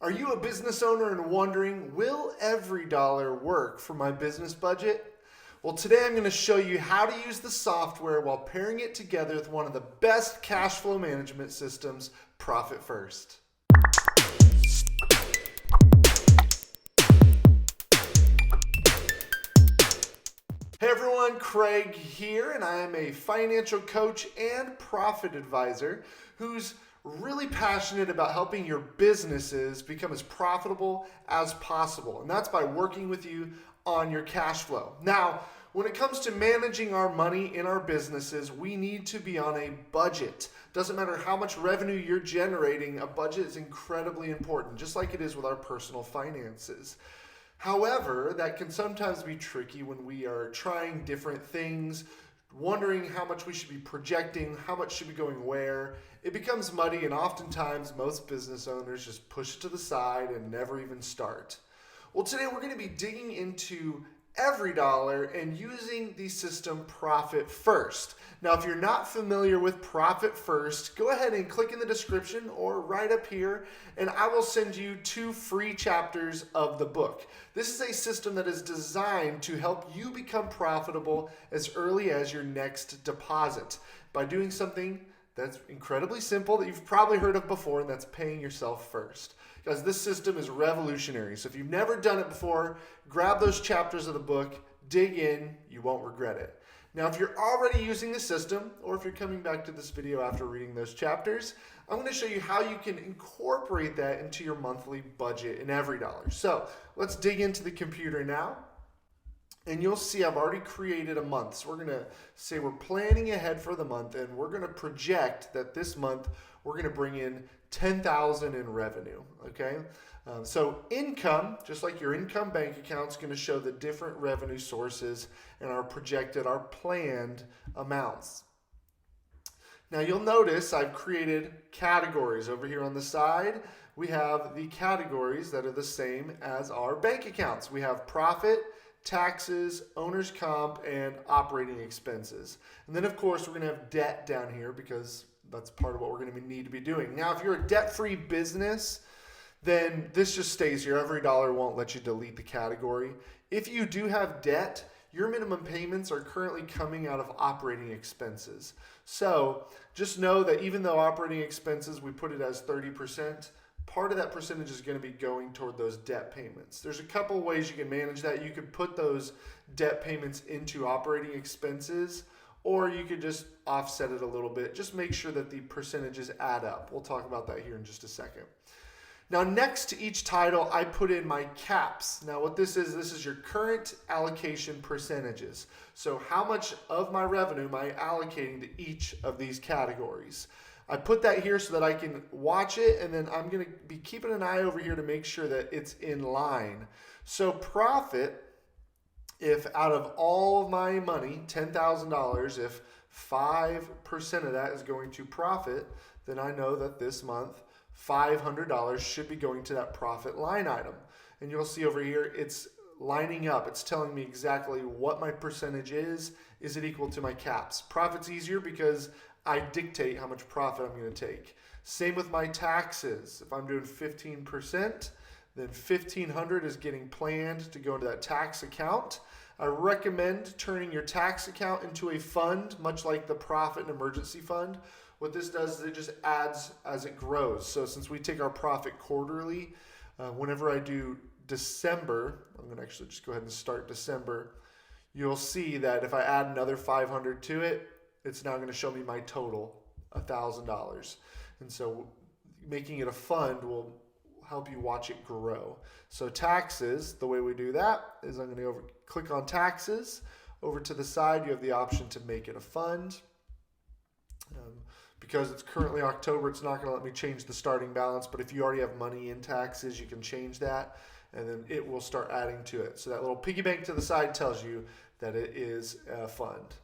Are you a business owner and wondering, will EveryDollar work for my business budget? Well, today I'm going to show you how to use the software while pairing it together with one of the best cash flow management systems, Profit First. Hey everyone, Craig here, and I am a financial coach and profit advisor who's really passionate about helping your businesses become as profitable as possible. And that's by working with you on your cash flow. Now, when it comes to managing our money in our businesses, we need to be on a budget. Doesn't matter how much revenue you're generating, a budget is incredibly important, just like it is with our personal finances. However, that can sometimes be tricky when we are trying different things, wondering how much we should be projecting, how much should be going where. It becomes muddy, and oftentimes most business owners just push it to the side and never even start. Well, today we're going to be digging into EveryDollar and using the system Profit First. Now, if you're not familiar with Profit First, go ahead and click in the description or right up here, and I will send you 2 free chapters of the book. This is a system that is designed to help you become profitable as early as your next deposit by doing something that's incredibly simple that you've probably heard of before, and that's paying yourself first. Guys, this system is revolutionary. So if you've never done it before, grab those chapters of the book, dig in, you won't regret it. Now, if you're already using the system, or if you're coming back to this video after reading those chapters, I'm going to show you how you can incorporate that into your monthly budget in EveryDollar. So let's dig into the computer now. And you'll see I've already created a month. So we're going to say we're planning ahead for the month, and we're going to project that this month we're going to bring in $10,000 in revenue, okay? So income, just like your income bank account, is going to show the different revenue sources and our planned amounts. Now you'll notice I've created categories over here on the side. We have the categories that are the same as our bank accounts. We have profit, taxes, owner's comp, and operating expenses. And then of course we're going to have debt down here because that's part of what we're going to need to be doing. Now, if you're a debt-free business, then this just stays here. EveryDollar won't let you delete the category. If you do have debt, your minimum payments are currently coming out of operating expenses. So just know that even though operating expenses, we put it as 30%, part of that percentage is going to be going toward those debt payments. There's a couple of ways you can manage that. You could put those debt payments into operating expenses, or you could just offset it a little bit. Just make sure that the percentages add up. We'll talk about that here in just a second. Now, next to each title, I put in my caps. Now, what this is your current allocation percentages. So how much of my revenue am I allocating to each of these categories? I put that here so that I can watch it, and then I'm going to be keeping an eye over here to make sure that it's in line. So profit, if out of all of my money, $10,000, if 5% of that is going to profit, then I know that this month $500 should be going to that profit line item. And you'll see over here it's lining up. It's telling me exactly what my percentage is. Is it equal to my caps? Profit's easier because I dictate how much profit I'm going to take. Same with my taxes. If I'm doing 15%, then $1,500 is getting planned to go into that tax account. I recommend turning your tax account into a fund, much like the profit and emergency fund. What this does is it just adds as it grows. So since we take our profit quarterly, whenever I do December, I'm going to actually just go ahead and start December, you'll see that if I add another $500 to it, it's now going to show me my total, $1,000. And so making it a fund will help you watch it grow. So taxes, the way we do that is I'm going to click on taxes. Over to the side, you have the option to make it a fund. Because it's currently October, it's not going to let me change the starting balance, but if you already have money in taxes, you can change that, and then it will start adding to it. So that little piggy bank to the side tells you that it is a fund.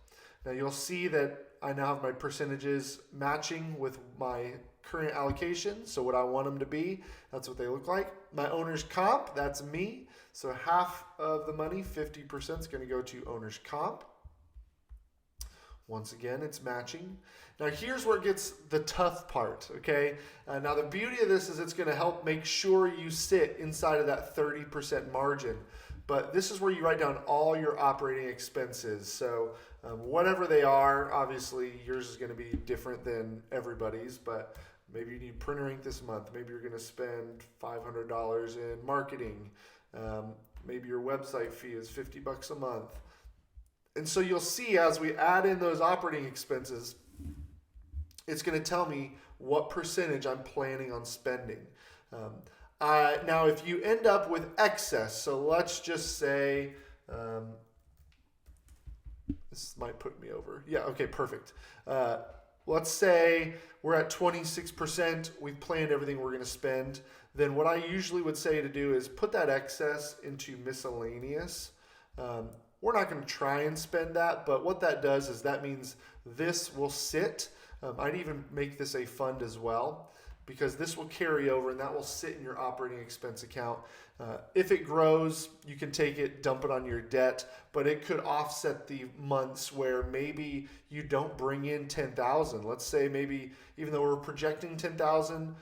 Now you'll see that I now have my percentages matching with my current allocation, so what I want them to be, that's what they look like. My owner's comp, that's me, so half of the money, 50%, is going to go to owner's comp. Once again, it's matching. Now here's where it gets the tough part, okay? Now the beauty of this is it's going to help make sure you sit inside of that 30% margin. But this is where you write down all your operating expenses. So whatever they are, obviously yours is going to be different than everybody's, but maybe you need printer ink this month. Maybe you're going to spend $500 in marketing. Maybe your website fee is $50 a month. And so you'll see as we add in those operating expenses, it's going to tell me what percentage I'm planning on spending. Now, if you end up with excess, so let's just say, this might put me over. Yeah, okay, perfect. Let's say we're at 26%. We've planned everything we're going to spend. Then what I usually would say to do is put that excess into miscellaneous. We're not going to try and spend that, but what that does is that means this will sit. I'd even make this a fund as well, because this will carry over and that will sit in your operating expense account. If it grows, you can take it, dump it on your debt, but it could offset the months where maybe you don't bring in $10,000. Let's say maybe even though we're projecting $10,000,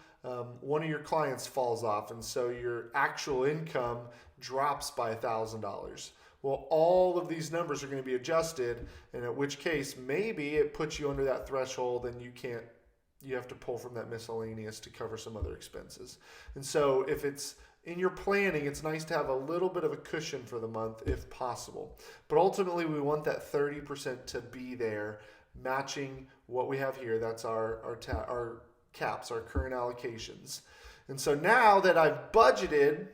one of your clients falls off, and so your actual income drops by $1,000. Well, all of these numbers are going to be adjusted, and at which case maybe it puts you under that threshold and you have to pull from that miscellaneous to cover some other expenses. And so if it's in your planning, it's nice to have a little bit of a cushion for the month if possible. But ultimately we want that 30% to be there, matching what we have here. That's our caps, our current allocations. And so now that I've budgeted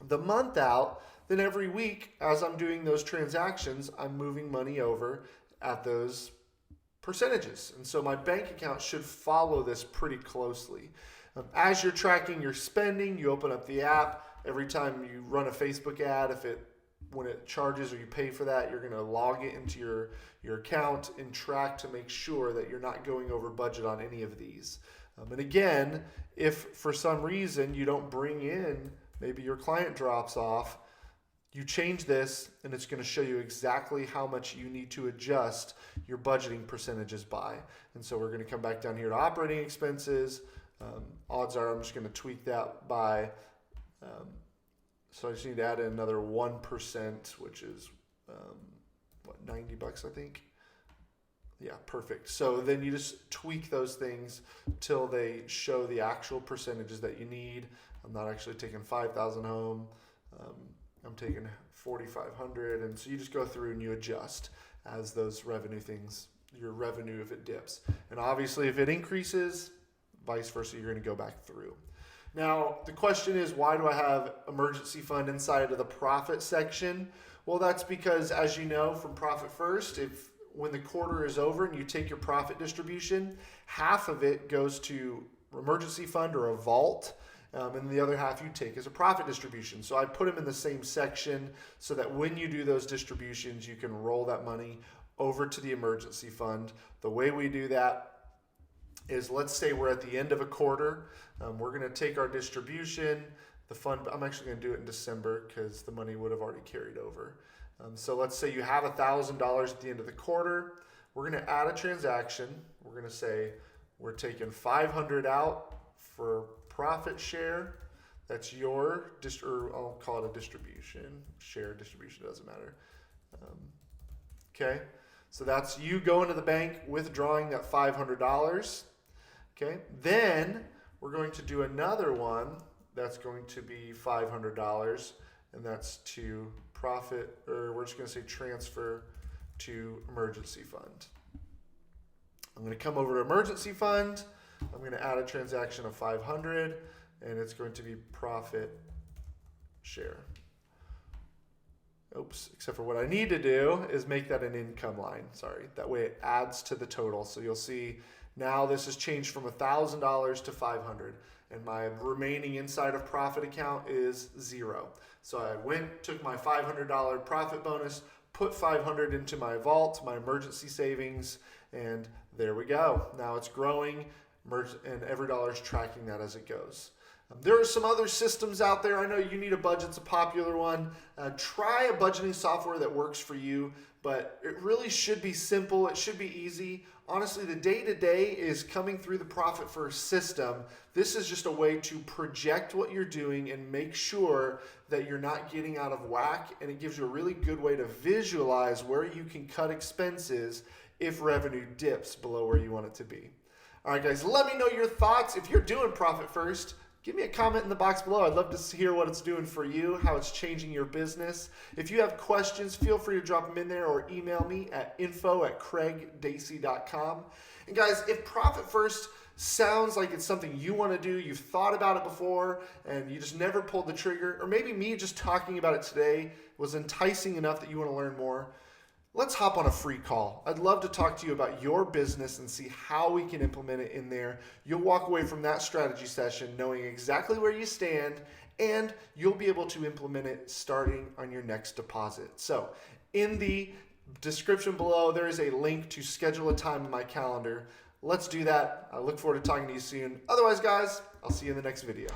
the month out, then every week as I'm doing those transactions, I'm moving money over at those percentages. And so my bank account should follow this pretty closely. As you're tracking your spending, you open up the app. Every time you run a Facebook ad, when it charges or you pay for that, you're going to log it into your account and track to make sure that you're not going over budget on any of these. And again, if for some reason you don't bring in, maybe your client drops off, you change this and it's going to show you exactly how much you need to adjust your budgeting percentages by. And so we're going to come back down here to operating expenses. Odds are I'm just going to tweak that by, so I just need to add in another 1%, which is, $90, I think. Yeah, perfect. So then you just tweak those things till they show the actual percentages that you need. I'm not actually taking 5,000 home. I'm taking 4,500, and so you just go through and you adjust as those revenue things, your revenue if it dips. And obviously if it increases, vice versa, you're going to go back through. Now, the question is, why do I have emergency fund inside of the profit section? Well, that's because, as you know from Profit First, when the quarter is over and you take your profit distribution, half of it goes to emergency fund or a vault. And the other half you take as a profit distribution. So I put them in the same section so that when you do those distributions, you can roll that money over to the emergency fund. The way we do that is, let's say we're at the end of a quarter. We're going to take our distribution. The fund, I'm actually going to do it in December because the money would have already carried over. So let's say you have $1,000 at the end of the quarter. We're going to add a transaction. We're going to say we're taking 500 out for profit share. That's your, or I'll call it a distribution. Share distribution, doesn't matter. Okay, so that's you going to the bank, withdrawing that $500. Okay, then we're going to do another one that's going to be $500, and that's to profit, or we're just going to say transfer to emergency fund. I'm going to come over to emergency fund. I'm going to add a transaction of 500, and it's going to be profit share. Oops, except for what I need to do is make that an income line. Sorry, that way it adds to the total. So you'll see now this has changed from $1,000 to 500, and my remaining inside of profit account is 0. So I took my $500 profit bonus, put 500 into my vault, my emergency savings, and there we go. Now it's growing, and EveryDollar is tracking that as it goes. There are some other systems out there. I know You Need a Budget's a popular one. Try a budgeting software that works for you. but it really should be simple. It should be easy. Honestly, the day-to-day is coming through the Profit First system. This is just a way to project what you're doing and make sure that you're not getting out of whack, and it gives you a really good way to visualize where you can cut expenses if revenue dips below where you want it to be. All right, guys, let me know your thoughts. If you're doing Profit First, give me a comment in the box below. I'd love to hear what it's doing for you, how it's changing your business. If you have questions, feel free to drop them in there or email me at info@craigdacey.com. And guys, if Profit First sounds like it's something you want to do, you've thought about it before, and you just never pulled the trigger, or maybe me just talking about it today was enticing enough that you want to learn more, let's hop on a free call. I'd love to talk to you about your business and see how we can implement it in there. You'll walk away from that strategy session knowing exactly where you stand, and you'll be able to implement it starting on your next deposit. So in the description below, there is a link to schedule a time in my calendar. Let's do that. I look forward to talking to you soon. Otherwise, guys, I'll see you in the next video.